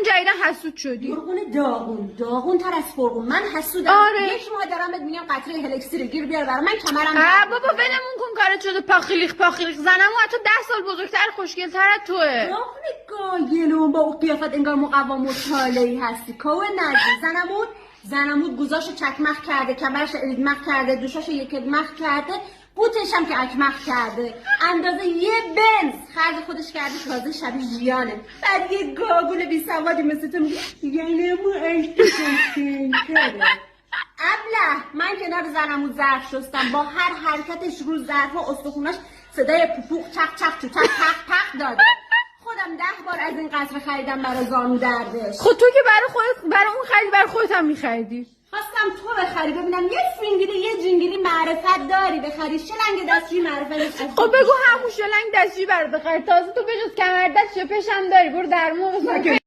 جدیدن حسود شدی. فرغون داغون تر از فرغون. من حسودم. آره. یک ماه دارم بهت میگم قطره هلکسی رو گیر بیار برام. من کمرم بابا ولمون کن کارت شده پاخیلیخ زنمو حتی 10 سال بزرگتر خوشگل‌تر از توه. داخل گایلون با اون قیافت انگار مقوام و طالعی هستی. کوه نزدی. زنمود گوزاشو چکمخ کرده، کمرش ادمخ کرده، دوشاشو یک ادمخ کرده، بوتش هم که اکمخ کرده. اندازه یه بنز خرج خودش کرده، تازه شبیه ژیانه. بعد یه گاگول بی سوادی مثل تو میگه یعنی مو اشتشم کرده. ابله من کنار زنمود ظرف شستم، با هر حرکتش رو ظرف و استخوناش صدای پوپوق چق چق چو چق پق پق داده. خودم 10 بار از این قطره خریدم برای زانو دردش. خود تو که برای اون خرید برای خودت هم می‌خریدی. خواستم تو بخری ببینم یه فینگلی یه جینگلی معرفت داری بخری. شلنگ دستشویی معرفت. خب بگو همون شلنگ دستشویی برات بخری. تازه تو بجز کمر دست شپش هم داری. برو درمون بزن.